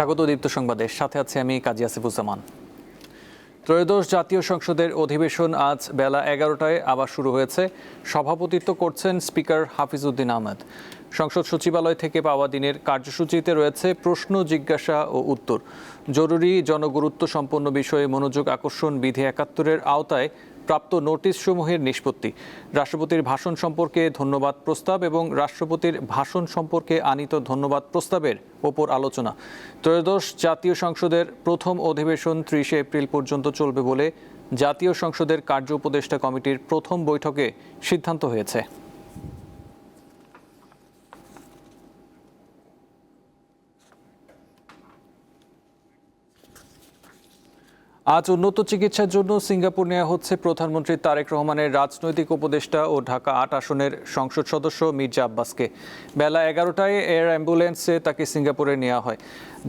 স্বাগত দীপ্ত সংবাদের সাথে আছে আমি কাজী আসিফুজ্জামান। ত্রয়োদশ জাতীয় সংসদের অধিবেশন আজ বেলা 11টায় আবার শুরু হয়েছে। সভাপতিত্ব করছেন স্পিকার হাফিজউদ্দিন আহমেদ। সংসদ সচিবালয় থেকে পাওয়া দিনের কার্যসূচিতে রয়েছে প্রশ্ন, জিজ্ঞাসা ও উত্তর, জরুরি জনগুরুত্ব সম্পন্ন বিষয়ে মনোযোগ আকর্ষণ, বিধি 71-এর আওতায় প্রাপ্ত নোটিশসমূহের নিষ্পত্তি, রাষ্ট্রপতির ভাষণ সম্পর্কে ধন্যবাদ প্রস্তাব এবং রাষ্ট্রপতির ভাষণ সম্পর্কে আনীত ধন্যবাদ প্রস্তাবের ওপর আলোচনা। ত্রয়োদশ জাতীয় সংসদের প্রথম অধিবেশন 30 এপ্রিল পর্যন্ত চলবে বলে জাতীয় সংসদের কার্য উপদেষ্টা কমিটির প্রথম বৈঠকে সিদ্ধান্ত হয়েছে। আজ উন্নত চিকিৎসার জন্য সিঙ্গাপুর নেওয়া হচ্ছে প্রধানমন্ত্রী তারেক রহমানের রাজনৈতিক উপদেষ্টা ও ঢাকা 8 আসনের সংসদ সদস্য মির্জা আব্বাসকে। বেলা 11টায় এয়ার অ্যাম্বুলেন্সে তাকে সিঙ্গাপুরে নেওয়া হয়।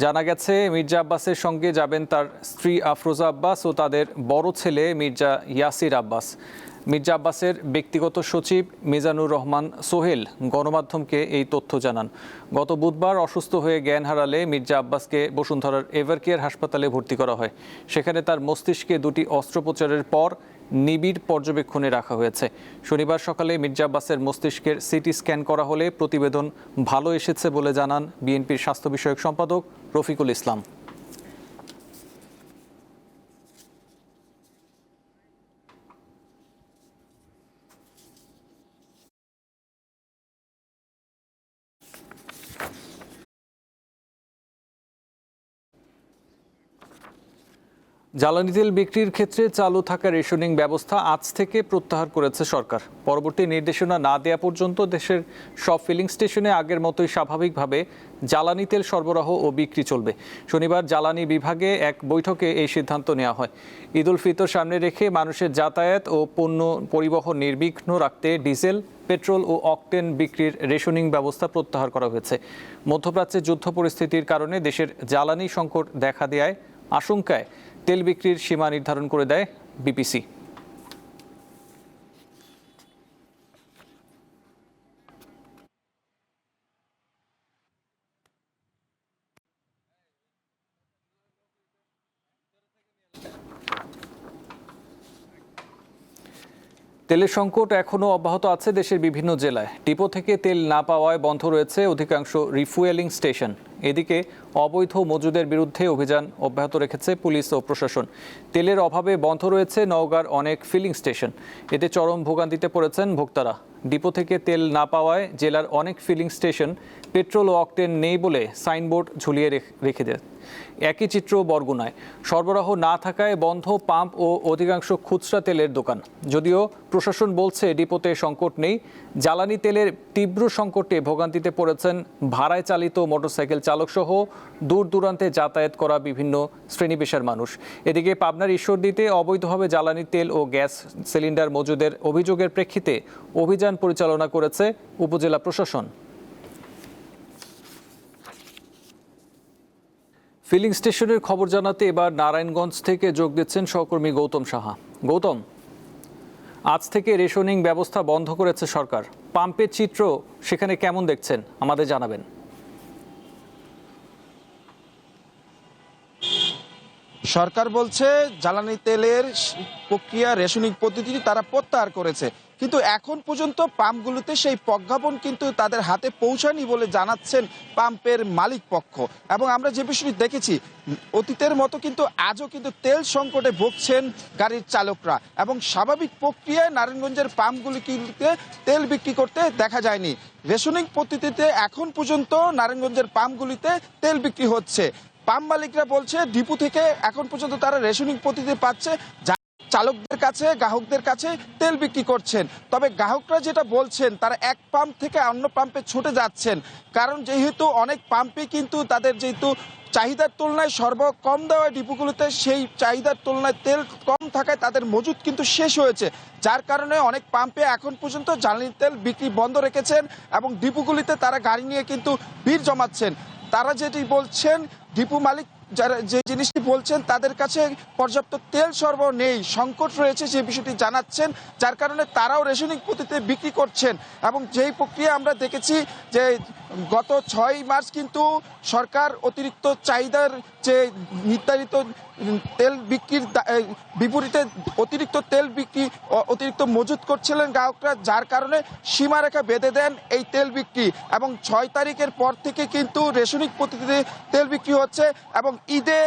জানা গেছে, মির্জা আব্বাসের সঙ্গে যাবেন তার স্ত্রী আফরোজা আব্বাস ও তাদের বড় ছেলে মির্জা ইয়াসির আব্বাস। মির্জা আব্বাসের ব্যক্তিগত সচিব মিজানুর রহমান সোহেল গণমাধ্যমকে এই তথ্য জানান। গত বুধবার অসুস্থ হয়ে জ্ঞান হারালে মির্জা আব্বাসকে বসুন্ধরার এভারকেয়ার হাসপাতালে ভর্তি করা হয়। সেখানে তার মস্তিষ্কে 2টি অস্ত্রোপচারের পর নিবিড় পর্যবেক্ষণে রাখা হয়েছে। শনিবার সকালে মির্জা আব্বাসের মস্তিষ্কের সিটি স্ক্যান করা হলে প্রতিবেদন ভালো এসেছে বলে জানান বিএনপির স্বাস্থ্য বিষয়ক সম্পাদক রফিকুল ইসলাম। জ্বালানি তেল বিক্রির ক্ষেত্রে চালু থাকা রেশনিং ব্যবস্থা আজ থেকে প্রত্যাহার করেছে সরকার। পরবর্তী নির্দেশনা না দেওয়া পর্যন্ত দেশের সব ফিলিং স্টেশনে আগের মতোই স্বাভাবিকভাবে জ্বালানি তেল সরবরাহ ও বিক্রি চলবে। শনিবার জ্বালানি বিভাগে এক বৈঠকে এই সিদ্ধান্ত নেওয়া হয়। ঈদ উল ফিতর সামনে রেখে মানুষের যাতায়াত ও পণ্য পরিবহন নির্বিঘ্ন রাখতে ডিজেল, পেট্রোল ও অকটেন বিক্রির রেশনিং ব্যবস্থা প্রত্যাহার করা হয়েছে। মধ্যপ্রাচ্যে যুদ্ধ পরিস্থিতির কারণে দেশের জ্বালানি সংকট দেখা দেওয়ায় আশঙ্কায় তেল বিক্রির সীমা নির্ধারণ করে দেয় বিপিসি। তেলের সংকট এখনও অব্যাহত আছে দেশের বিভিন্ন জেলায়। ডিপো থেকে তেল না পাওয়ায় বন্ধ রয়েছে অধিকাংশ রিফুয়েলিং স্টেশন। এদিকে অবৈধ মজুদের বিরুদ্ধে অভিযান অব্যাহত রেখেছে পুলিশ ও প্রশাসন। তেলের অভাবে বন্ধ রয়েছে নওগাঁর অনেক ফিলিং স্টেশন। এতে চরম ভোগান্তিতে পড়েছেন ভোক্তারা। ডিপো থেকে তেল না পাওয়ায় জেলার অনেক ফিলিং স্টেশন পেট্রোল ও অকটেন নেই বলে সাইনবোর্ড ঝুলিয়ে রেখে দেয়। একই চিত্র বরগুনায়। সরবরাহ না থাকায় বন্ধ পাম্প ও অধিকাংশ খুচরা তেলের দোকান। যদিও প্রশাসন বলছে ডিপোতে সংকট নেই, জ্বালানি তেলের তীব্র সংকটে ভোগান্তিতে পড়েছেন ভাড়ায় চালিত মোটরসাইকেল চালকসহ দূর দূরান্তে যাতায়াত করা বিভিন্ন শ্রেণী পেশার মানুষ। এদিকে পাবনার ঈশ্বরদীতে অবৈধভাবে জ্বালানি তেল ও গ্যাস সিলিন্ডার মজুদের অভিযোগের প্রেক্ষিতে অভিযান পরিচালনা করেছে উপজেলা প্রশাসন। ফিলিং স্টেশনের খবর জানাতে এবার নারায়ণগঞ্জ থেকে যোগ দিচ্ছেন সহকর্মী গৌতম সাহা। গৌতম, আজ থেকে রেশনিং ব্যবস্থা বন্ধ করেছে সরকার। পাম্পের চিত্র সেখানে কেমন দেখছেন আমাদের জানাবেন। সরকার বলছে জ্বালানি তেলের প্রক্রিয়া রেশনিং পদ্ধতি তারা প্রত্যাহার করেছে, কিন্তু এখন পর্যন্ত পাম্পগুলোতে সেই প্রজ্ঞাপন কিন্তু তাদের হাতে পৌঁছায়নি বলে জানাচ্ছেন পাম্পের মালিক পক্ষ। এবং আমরা যে বিষয়টি দেখেছি, অতীতের মতো কিন্তু আজও কিন্তু তেল সংকটে ভুগছেন গাড়ির চালকরা এবং স্বাভাবিক প্রক্রিয়ায় নারায়ণগঞ্জের পাম্পগুলিতে তেল বিক্রি করতে দেখা যায়নি। রেশনিং পদ্ধতিতে এখন পর্যন্ত নারায়ণগঞ্জের পাম্পগুলিতে তেল বিক্রি হচ্ছে। পাম্প মালিকরা বলছে ডিপো থেকে এখন পর্যন্ত তারা রেশনিং পদ্ধতি পাচ্ছে, চালকদের কাছে, গ্রাহকদের কাছে তেল বিক্রি করছেন। তবে গ্রাহকরা যেটা বলছেন, তারা এক পাম্প থেকে অন্য পাম্পে ছুটে যাচ্ছেন, কারণ যেহেতু অনেক পাম্পে কিন্তু তাদের যেহেতু চাহিদার তুলনায় সরবরাহ কম দেওয়া ডিপোগুলোতে সেই চাহিদার তুলনায় তেল কম থাকায় তাদের মজুদ কিন্তু শেষ হয়েছে, যার কারণে অনেক পাম্পে এখন পর্যন্ত জ্বালানি তেল বিক্রি বন্ধ রেখেছেন এবং ডিপোগুলিতে তারা গাড়ি নিয়ে কিন্তু ভিড় জমাচ্ছেন। তারা যেটি বলছেন, ডিপো মালিক যারা যে জিনিসটি বলছেন, তাদের কাছে পর্যাপ্ত তেল সরবরাহ নেই, সংকট রয়েছে যে বিষয়টি জানাচ্ছেন, যার কারণে তারাও রেশনিং পদ্ধতিতে বিক্রি করছেন। এবং যেই প্রক্রিয়া আমরা দেখেছি যে গত 6 মার্চ কিন্তু সরকার অতিরিক্ত চাহিদার যে নির্ধারিত তেল বিক্রির বিপরীতে অতিরিক্ত তেল বিক্রি অতিরিক্ত মজুত করছিলেন গ্রাহকরা, যার কারণে সীমারেখা বেঁধে দেন এই তেল বিক্রি। এবং 6 তারিখের পর থেকে কিন্তু রেশনিক পদ্ধতিতে তেল বিক্রি হচ্ছে এবং ঈদে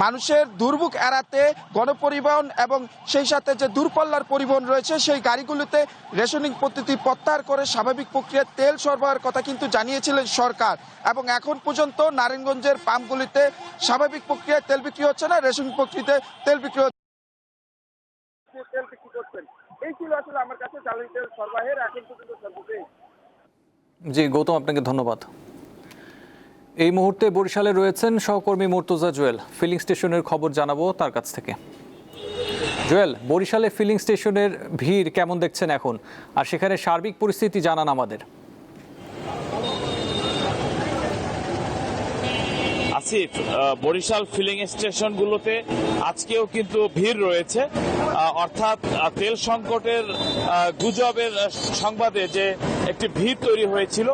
মানুষের দুর্ভোগ এড়াতে গণপরিবহন এবং সেই সাথে যে দূরপাল্লার পরিবহন রয়েছে সেই গাড়িগুলোতে রেশনিং পদ্ধতি প্রত্যাহার করে স্বাভাবিক প্রক্রিয়ায় তেল সরবরাহের কথা কিন্তু জানিয়েছিলেন সরকার। এবং এখন পর্যন্ত নারায়ণগঞ্জের পাম্পগুলিতে স্বাভাবিক প্রক্রিয়ায় তেল বিক্রি হচ্ছে না, রেশনিং প্রক্রিয়াতে তেল বিক্রি হচ্ছে। এই ছিল আসলে আমার কাছে জ্বালানি তেল সরবরাহের এখন পর্যন্ত সর্বশেষ। জি গৌতম, আপনাকে ধন্যবাদ। এই মুহূর্তে বরিশালে রয়েছেন সহকর্মী মুর্তজা জুয়েল। ফিলিং স্টেশনের খবর জানাবো তার কাছ থেকে। জুয়েল, বরিশালে ফিলিং স্টেশনের ভিড় কেমন দেখছেন এখন, আর সেখানে সার্বিক পরিস্থিতি জানান আমাদের। আসিফ, বরিশাল ফিলিং স্টেশনগুলোতে আজকেও কিন্তু ভিড় রয়েছে। অর্থাৎ তেল সংকটের গুজবের সংবাদে যে একটি ভিড় তৈরি হয়েছিল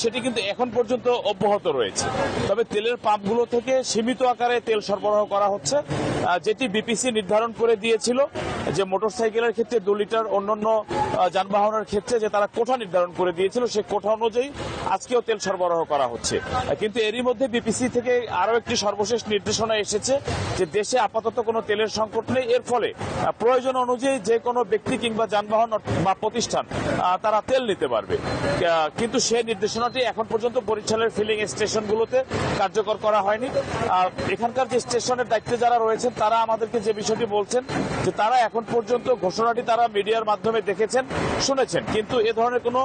সেটি কিন্তু এখন পর্যন্ত অব্যাহত রয়েছে। তবে তেলের পাম্পগুলো থেকে সীমিত আকারে তেল সরবরাহ করা হচ্ছে, যেটি বিপিসি নির্ধারণ করে দিয়েছিল যে মোটরসাইকেলের ক্ষেত্রে 2 লিটার, অন্যান্য যানবাহনের ক্ষেত্রে যে তারা কোঠা নির্ধারণ করে দিয়েছিল সেই কোঠা অনুযায়ী আজকেও তেল সরবরাহ করা হচ্ছে। কিন্তু এরই মধ্যে বিপিসি থেকে আরো একটি সর্বশেষ নির্দেশনা এসেছে যে দেশে আপাতত কোনো তেলের সংকট নেই, এর ফলে প্রয়োজন অনুযায়ী যে কোনো ব্যক্তি কিংবা যানবাহন বা প্রতিষ্ঠান তারা তেল নিতে পারবে। কিন্তু সেই নির্দেশনাটি এখন পর্যন্ত বরিশালের ফিলিং স্টেশনগুলোতে কার্যকর করা হয়নি। এখানকার যে স্টেশনের দায়িত্বে যারা রয়েছেন তারা আমাদেরকে যে বিষয়টি বলছেন যে তারা এখন পর্যন্ত ঘোষণাটি তারা মিডিয়ার মাধ্যমে দেখেছেন, শুনেছেন, কিন্তু এ ধরনের কোনো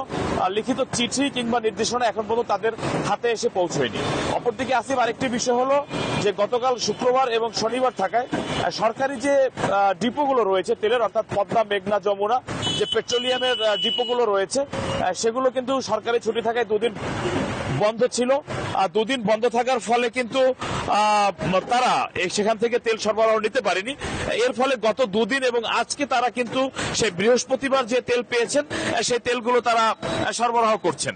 লিখিত চিঠি কিংবা নির্দেশনা এখন পর্যন্ত তাদের হাতে এসে পৌঁছয়নি। অপরদিকে আসিফ, আরেকটি বিষয় হলো যে গতকাল শুক্রবার এবং শনিবার থাকায় সরকারি যে ডিপোগুলো রয়েছে তেলের, অর্থাৎ পদ্মা, মেঘনা, যমুনা যে পেট্রোলিয়ামের ডিপোগুলো রয়েছে সেগুলো কিন্তু সরকারি ছুটি থাকায় 2 দিন বন্ধ ছিল। 2 দিন বন্ধ থাকার ফলে কিন্তু তারা সেখান থেকে তেল সরবরাহ নিতে পারেনি। এর ফলে গত 2 দিন এবং আজকে তারা কিন্তু সেই বৃহস্পতিবার যে তেল পেয়েছেন সেই তেলগুলো তারা সরবরাহ করছেন।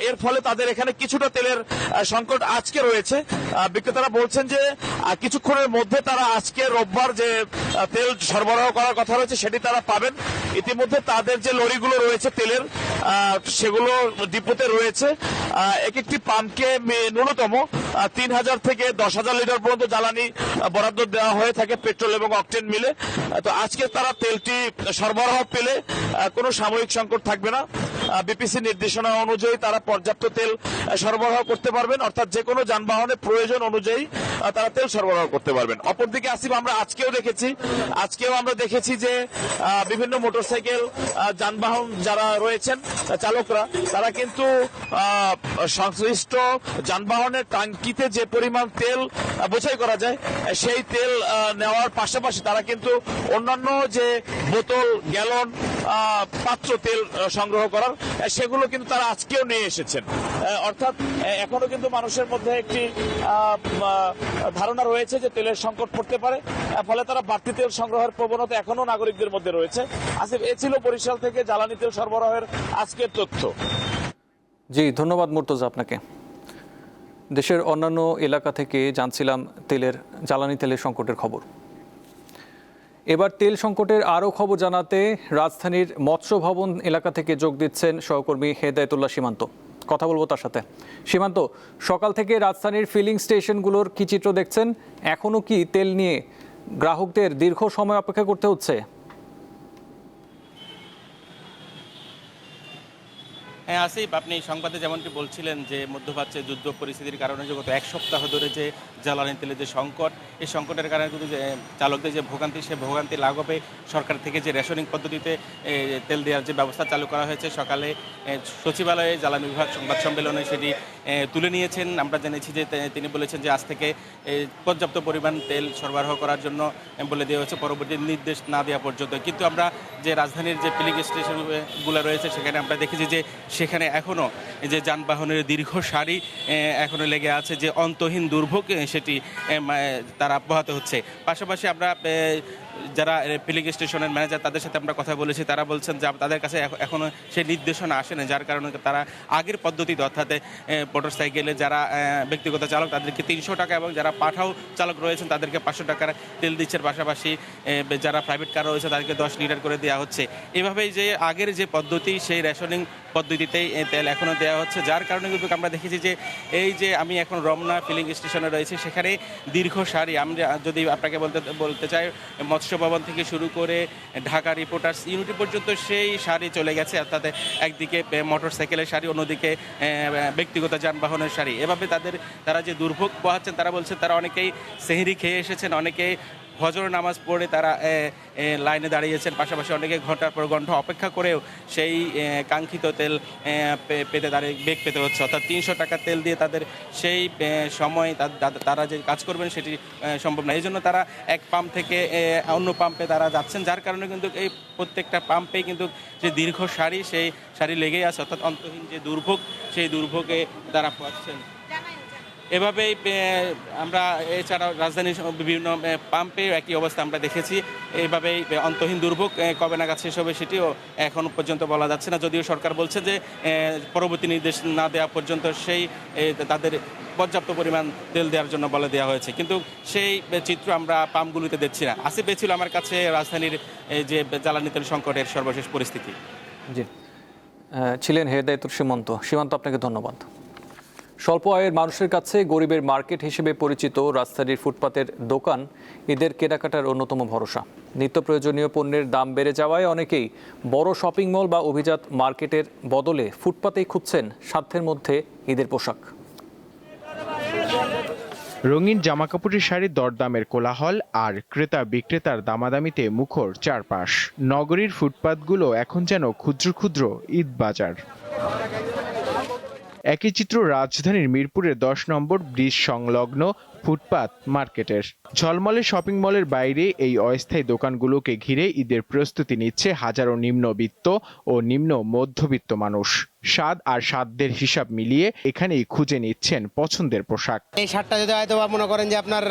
এর ফলে তাদের এখানে কিছুটা তেলের সংকট আজকে রয়েছে। বিক্রেতারা বলছেন যে কিছুক্ষণের মধ্যে তারা আজকে রোববার যে তেল সরবরাহ করার কথা রয়েছে সেটি তারা পাবেন। ইতিমধ্যে তাদের যে লরিগুলো রয়েছে তেলের সেগুলো ডিপোতে রয়েছে। এক একটি পাম্পকে ন্যূনতম 3,000 থেকে 10,000 লিটার পর্যন্ত জ্বালানি বরাদ্দ দেওয়া হয়ে থাকে পেট্রোল এবং অকটেন মিলে। তো আজকে তারা তেলটি সরবরাহ পেলে কোনো সাময়িক সংকট থাকবে না। বিপিসি নির্দেশনা অনুযায়ী তারা পর্যাপ্ত তেল সরবরাহ করতে পারবেন, অর্থাৎ যে কোনো যানবাহনের প্রয়োজন অনুযায়ী তারা তেল সরবরাহ করতে পারবেন। অপরদিকে আসিফ, আমরা আজকেও দেখেছি যে বিভিন্ন মোটরসাইকেল যানবাহন যারা রয়েছেন চালকরা তারা কিন্তু সংশ্লিষ্ট যানবাহনের টাঙ্কিতে যে পরিমাণ তেল বোঝাই করা যায় সেই তেল নেওয়ার পাশাপাশি তারা কিন্তু অন্যান্য যে বোতল, গ্যালন, পাত্র তেল সংগ্রহ করার সেগুলো কিন্তু তারা আজকেও নিয়ে এসেছেন। অর্থাৎ এখনো কিন্তু মানুষের মধ্যে একটি ধারণা রয়েছে যে তেলের সংকট পড়তে পারে, ফলে তারা বাড়তি তেল সংগ্রহের প্রবণতা এখনো নাগরিকদের মধ্যে রয়েছে। আসিফ, এ ছিল বরিশাল থেকে জ্বালানি তেল সরবরাহের আজকের তথ্য। জি ধন্যবাদ মুর্তজা আপনাকে। দেশের অন্যান্য এলাকা থেকে জানছিলাম জ্বালানি তেলের সংকটের খবর। এবার তেল সংকটের আরও খবর জানাতে রাজধানীর মৎস্য ভবন এলাকা থেকে যোগ দিচ্ছেন সহকর্মী হেদায়েতুল্লাহ সীমান্ত। কথা বলবো তার সাথে। সীমান্ত, সকাল থেকে রাজধানীর ফিলিং স্টেশনগুলোর কি চিত্র দেখছেন? এখনও কি তেল নিয়ে গ্রাহকদের দীর্ঘ সময় অপেক্ষা করতে হচ্ছে? হ্যাঁ আসিফ, আপনি সংবাদে যেমনটি বলছিলেন যে মধ্যপ্রাচ্যে যুদ্ধ পরিস্থিতির কারণে যে গত 1 সপ্তাহ ধরে যে জ্বালানি তেলের যে সংকট, এই সংকটের কারণে কিন্তু যে চালকদের যে ভোগান্তি, সে ভোগান্তি লাঘবে সরকার থেকে যে রেশনিং পদ্ধতিতে তেল দেওয়ার যে ব্যবস্থা চালু করা হয়েছে, সকালে সচিবালয়ে জ্বালানি বিভাগ সংবাদ সম্মেলনে সেটি তুলে নিয়েছেন। আমরা জেনেছি যে তিনি বলেছেন যে আজ থেকে পর্যাপ্ত পরিমাণ তেল সরবরাহ করার জন্য বলে দেওয়া হয়েছে পরবর্তী নির্দেশ না দেওয়া পর্যন্ত। কিন্তু আমরা যে রাজধানীর যে ফিলিং স্টেশনগুলো রয়েছে সেখানে আমরা দেখেছি যে সেখানে এখনও যে যানবাহনের দীর্ঘ সারি এখনও লেগে আছে, যে অন্তহীন দুর্ভোগ সেটি তারা পোহাতে হচ্ছে। পাশাপাশি আমরা যারা ফিলিং স্টেশনের ম্যানেজার তাদের সাথে আমরা কথা বলেছি, তারা বলছেন যে তাদের কাছে এখনো সেই নির্দেশনা আসেনি, যার কারণে তারা আগের পদ্ধতিতে অর্থাৎ মোটরসাইকেলে যারা ব্যক্তিগত চালক তাদেরকে 300 টাকা এবং যারা পাঠাও চালক রয়েছেন তাদেরকে 500 টাকার তেল দিচ্ছে। পাশাপাশি যারা প্রাইভেট কার রয়েছে তাদেরকে 10 লিটার করে দেওয়া হচ্ছে। এভাবেই যে আগের যে পদ্ধতি সেই রেশনিং পদ্ধতিতেই তেল এখনও দেওয়া হচ্ছে, যার কারণে কিন্তু আমরা দেখেছি যে এই যে আমি এখন রমনা ফিলিং স্টেশনে রয়েছি, সেখানে দীর্ঘ সারি। আমরা যদি আপনাকে বলতে চাই, মৎস্য ভবন থেকে শুরু করে ঢাকা রিপোর্টার্স ইউনিটি পর্যন্ত সেই সারি চলে গেছে, অর্থাৎ একদিকে মোটর সাইকেলের সারি, অন্যদিকে ব্যক্তিগত যানবাহনের সারি। এভাবে তারা যে দুর্ভোগ পোহাচ্ছেন, তারা বলছেন তারা অনেকেই সেহরি খেয়ে এসেছেন, অনেকেই ফজর নামাজ পড়ে তারা লাইনে দাঁড়িয়েছেন, পাশাপাশি অনেকে ঘন্টার পর ঘন্টা অপেক্ষা করেও সেই কাঙ্ক্ষিত তেল পেতে বেগ পেতে হচ্ছে। অর্থাৎ 300 টাকা তেল দিয়ে তাদের সেই সময় তারা যে কাজ করবেন সেটি সম্ভব না। এই জন্য তারা এক পাম্প থেকে অন্য পাম্পে তারা যাচ্ছেন, যার কারণে কিন্তু এই প্রত্যেকটা পাম্পেই কিন্তু যে দীর্ঘ সারি, সেই সারি লেগেই আছে। অর্থাৎ অন্তহীন যে দুর্ভোগ, সেই দুর্ভোগে তারা পাচ্ছেন। এভাবেই আমরা এছাড়াও রাজধানীর বিভিন্ন পাম্পে একই অবস্থা আমরা দেখেছি। এইভাবেই অন্তহীন দুর্ভোগ কবে নাগাদ শেষ হবে সেটিও এখন পর্যন্ত বলা যাচ্ছে না, যদিও সরকার বলছে যে পরবর্তী নির্দেশ না দেওয়া পর্যন্ত সেই তাদের পর্যাপ্ত পরিমাণ তেল দেওয়ার জন্য বলে দেওয়া হয়েছে, কিন্তু সেই চিত্র আমরা পাম্পগুলিতে দেখছি না। আসিফ ছিল আমার কাছে রাজধানীর যে জ্বালানি তেল সংকটের সর্বশেষ পরিস্থিতি। জি, ছিলেন হেদায়েতুর সীমান্ত, আপনাকে ধন্যবাদ। স্বল্প আয়ের মানুষের কাছে গরিবের মার্কেট হিসেবে পরিচিত রাজধানীর ফুটপাতের দোকান ঈদের কেনাকাটার অন্যতম ভরসা। নিত্য প্রয়োজনীয় পণ্যের দাম বেড়ে যাওয়ায় অনেকেই বড় শপিং মল বা অভিজাত মার্কেটের বদলে ফুটপাতেই খুঁজছেন সাধ্যের মধ্যে ঈদের পোশাক। রঙিন জামাকাপড়ের শাড়ির দরদামের কোলাহল আর ক্রেতা বিক্রেতার দামাদামিতে মুখর চারপাশ। নগরীর ফুটপাতগুলো এখন যেন ক্ষুদ্র ক্ষুদ্র ঈদ বাজার। একই চিত্র রাজধানীর মিরপুরের 10 নম্বর ব্রিজ সংলগ্ন ফুটপাত মার্কেটের। ঝলমলে শপিং মলের বাইরে এই অস্থায়ী দোকানগুলোকে ঘিরে ঈদের প্রস্তুতি নিচ্ছে হাজারো নিম্নবিত্ত ও নিম্ন মধ্যবিত্ত মানুষ। স্বাদ আর সাধ্যের হিসাব মিলিয়ে এখানেই খুঁজে নিচ্ছেন পছন্দের পোশাক। এই শার্টটা যদি হয়তো মনে করেন যে আপনার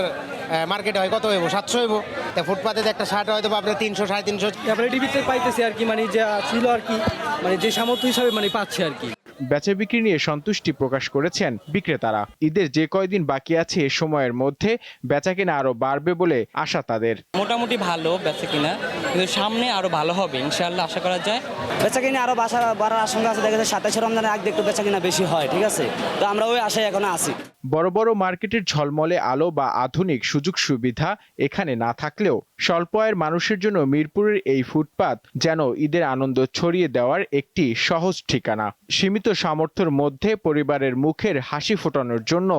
মার্কেটে হয় কত হইব, 700 হইব, তা ফুটপাতে একটা শার্ট হয়তো আপনার 300 350। তারপরে টিভিতে পাইতেছি আর কি, মানে যা ছিল আর কি, মানে যে সামর্থ্য হিসাবে মানে পাচ্ছে আর কি। বেচা বিক্রি নিয়ে সন্তুষ্টি প্রকাশ করেছেন বিক্রেতারা। ঈদের যে কয়দিন বাকি আছে এ সময়ের মধ্যে বেচাকেনা আরো বাড়বে বলে আশা তাদের। মোটামুটি ভালো বেচাকেনা, কিন্তু সামনে আরো ভালো হবে ইনশাআল্লাহ আশা করা যায়। বেচাকেনা আরো বাড়ার আশঙ্কা আছে। দেখা যাচ্ছে 27 রমজানের আগে একটু বেচাকেনা বেশি হয়, ঠিক আছে, তো আমরা ওই আশায় এখনো আছি। বড় বড় মার্কেটের ঝলমলে আলো বা আধুনিক সুযোগ সুবিধা এখানে না থাকলেও স্বল্প আয়ের মানুষের জন্য মিরপুরের এই ফুটপাত যেন ঈদের আনন্দ ছড়িয়ে দেওয়ার একটি সহজ ঠিকানা। সীমিত সামর্থ্যের মধ্যে পরিবারের মুখের হাসি ফোটানোর জন্য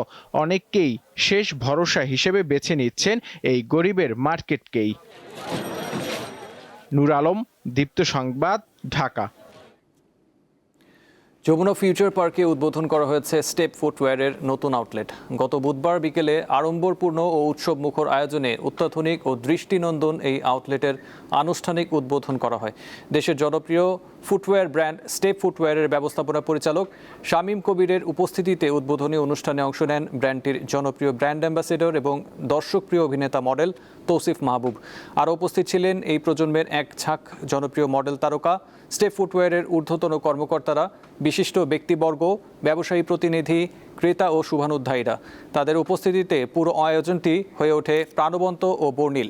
অনেককেই শেষ ভরসা হিসেবে বেছে নিচ্ছেন এই গরিবের মার্কেটকেই। নূর আলম, দীপ্ত সংবাদ, ঢাকা। যমুনা ফিউচার পার্কে উদ্বোধন করা হয়েছে স্টেপ ফুটওয়্যারের নতুন আউটলেট। গত বুধবার বিকেলে আড়ম্বরপূর্ণ ও উৎসব মুখর আয়োজনে অত্যাধুনিক ও দৃষ্টিনন্দন এই আউটলেটের আনুষ্ঠানিক উদ্বোধন করা হয়। দেশের জনপ্রিয় ফুটওয়্যার ব্র্যান্ড স্টেপ ফুটওয়্যারের ব্যবস্থাপনা পরিচালক শামীম কবিরের উপস্থিতিতে উদ্বোধনী অনুষ্ঠানে অংশ নেন ব্র্যান্ডটির জনপ্রিয় ব্র্যান্ড অ্যাম্বাসেডর এবং দর্শকপ্রিয় অভিনেতা মডেল তৌসিফ মাহবুব। আরও উপস্থিত ছিলেন এই প্রজন্মের এক ঝাঁক জনপ্রিয় মডেল তারকা, স্টেপ ফুটওয়্যারের ঊর্ধ্বতন কর্মকর্তারা, বিশিষ্ট ব্যক্তিবর্গ, ব্যবসায়ী প্রতিনিধি, ক্রেতা ও শুভানুধ্যায়ীরা। তাদের উপস্থিতিতে পুরো আয়োজনটি হয়ে ওঠে প্রাণবন্ত ও বর্ণিল।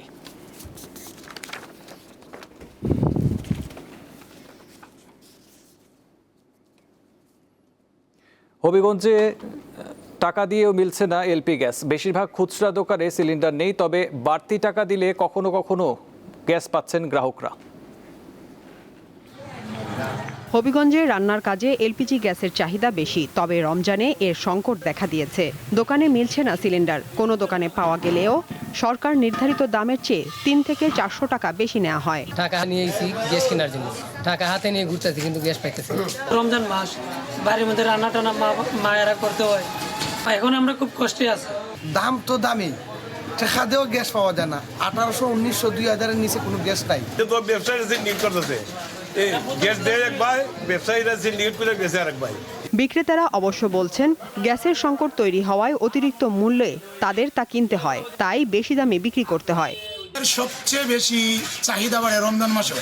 হবিগঞ্জে টাকা দিয়েও মিলছে না এলপি গ্যাস। বেশিরভাগ খুচরা দোকানে সিলিন্ডার নেই, তবে বাড়তি টাকা দিলে কখনো কখনো গ্যাস পাচ্ছেন গ্রাহকরা। হবিগঞ্জে রান্নার কাজে এলপিজি গ্যাসের চাহিদা বেশি, তবে রমজানে এর সংকট দেখা দিয়েছে। দোকানে মিলছে না সিলিন্ডার। কোনো দোকানে পাওয়া গেলেও সরকার নির্ধারিত দামের চেয়ে 3 থেকে 400 টাকা বেশি নেওয়া হয়। টাকা নিয়েছি গ্যাস কেনার জন্য, টাকা হাতে নিয়ে ঘুরতেছি কিন্তু গ্যাস পাইতেছি। রমজান মাস, বাড়ির মধ্যে রান্না টানা মায়েরা করতে হয়, এখন আমরা খুব কষ্টে আছি। দাম তো দামি, টাকা দিয়েও গ্যাস পাওয়া যায় না। 1800, 1900, 2000-এর নিচে কোনো গ্যাস নাই। বিক্রেতারা অবশ্য বলছেন, গ্যাসের সংকট তৈরি হওয়ায় অতিরিক্ত মূল্যে তাদের তা কিনতে হয়, তাই বেশি দামে বিক্রি করতে হয়। সবচেয়ে বেশি চাহিদা বাড়ে রমজান মাসে,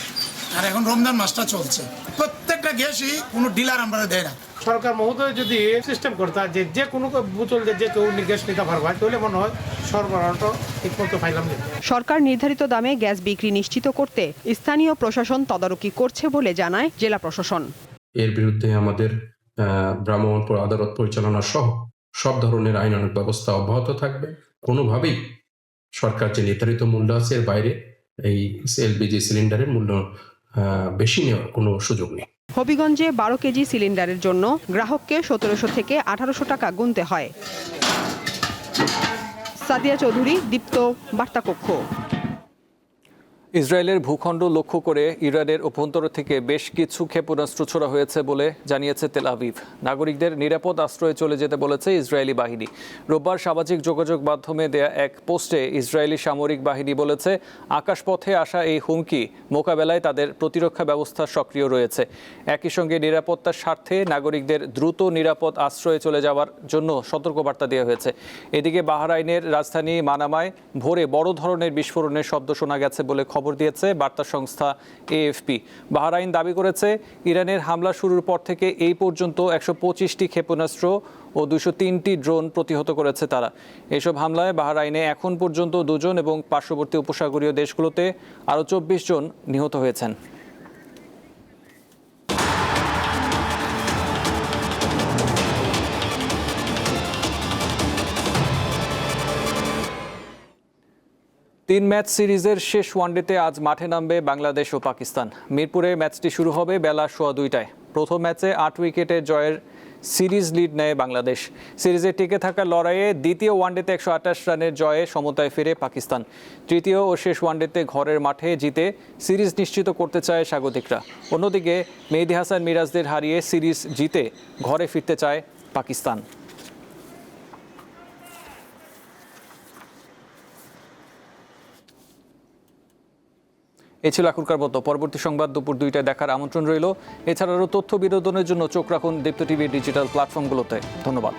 আর এখন রমজান মাসটা চলছে। প্রত্যেকটা গ্যাসই কোনো ডিলার আমরা দেয় না। সরকার মহোদয় যদি সিস্টেম করতে যে কোনো বোতল যে কেউ গ্যাস নিতে পারবে তাহলে মনে হয় সরবরাহটা ঠিক মতো পাইলাম না। সরকার নির্ধারিত দামে গ্যাস বিক্রি নিশ্চিত করতে স্থানীয় প্রশাসন তদারকি করছে বলে জানায় জেলা প্রশাসন। এর বিরুদ্ধে আমাদের ভ্রাম্যমাণ আদালত পরিচালনা সহ সব ধরনের আইনানুগ ব্যবস্থা অব্যাহত থাকবে। কোনোভাবেই সরকার যে নির্ধারিত মূল্য আছে এর বাইরে এই এলপিজি সিলিন্ডারের মূল্য বেশি নেওয়ার কোনো সুযোগ নেই। হবিগঞ্জে 12 কেজি সিলিন্ডারের জন্য গ্রাহককে 1700 থেকে 1800 টাকা গুনতে হয়। সাদিয়া চৌধুরী, দীপ্ত, বার্তাকক্ষ। ইসরায়েলের ভূখণ্ড লক্ষ্য করে ইরানের অভ্যন্তর থেকে বেশ কিছু ক্ষেপণাস্ত্র ছোড়া হয়েছে বলে জানিয়েছে তেল আভিভ। নাগরিকদের নিরাপদ আশ্রয়ে চলে যেতে বলেছে ইসরায়েলি বাহিনী। রোববার সামাজিক যোগাযোগ মাধ্যমে দেয়া এক পোস্টে ইসরায়েলি সামরিক বাহিনী বলেছে, আকাশপথে আসা এই হুমকি মোকাবেলায় তাদের প্রতিরক্ষা ব্যবস্থা সক্রিয় রয়েছে। একই সঙ্গে নিরাপত্তার স্বার্থে নাগরিকদের দ্রুত নিরাপদ আশ্রয়ে চলে যাওয়ার জন্য সতর্কবার্তা দেওয়া হয়েছে। এদিকে বাহরাইনের রাজধানী মানামায় ভোরে বড় ধরনের বিস্ফোরণের শব্দ শোনা গেছে বলে খবর দিয়েছে বার্তা সংস্থা এএফপি। বাহরাইন দাবি করেছে, ইরানের হামলা শুরুর পর থেকে এই পর্যন্ত 125টি ক্ষেপণাস্ত্র ও 203টি ড্রোন প্রতিহত করেছে তারা। এসব হামলায় বাহরাইনে এখন পর্যন্ত 2 জন এবং পার্শ্ববর্তী উপসাগরীয় দেশগুলোতে আরও 24 জন নিহত হয়েছেন। তিন ম্যাচ সিরিজের শেষ ওয়ানডেতে আজ মাঠে নামবে বাংলাদেশ ও পাকিস্তান। মিরপুরে ম্যাচটি শুরু হবে বেলা 2:15টায়। প্রথম ম্যাচে 8 উইকেটে জয়ের সিরিজ লিড নেয় বাংলাদেশ। সিরিজে টিকে থাকার লড়াইয়ে দ্বিতীয় ওয়ানডেতে 128 রানের জয়ে সমতায় ফিরে পাকিস্তান। তৃতীয় ও শেষ ওয়ানডেতে ঘরের মাঠে জিতে সিরিজ নিশ্চিত করতে চায় স্বাগতিকরা। অন্যদিকে মেহেদী হাসান মিরাজদের হারিয়ে সিরিজ জিতে ঘরে ফিরতে চায় পাকিস্তান। এ ছিল এখনকার মতো। পরবর্তী সংবাদ দুপুর 2টায় দেখার আমন্ত্রণ রইল। এছাড়াও তথ্য বিনোদনের জন্য চোখ রাখুন দীপ্ত টিভির ডিজিটাল প্ল্যাটফর্মগুলোতে। ধন্যবাদ।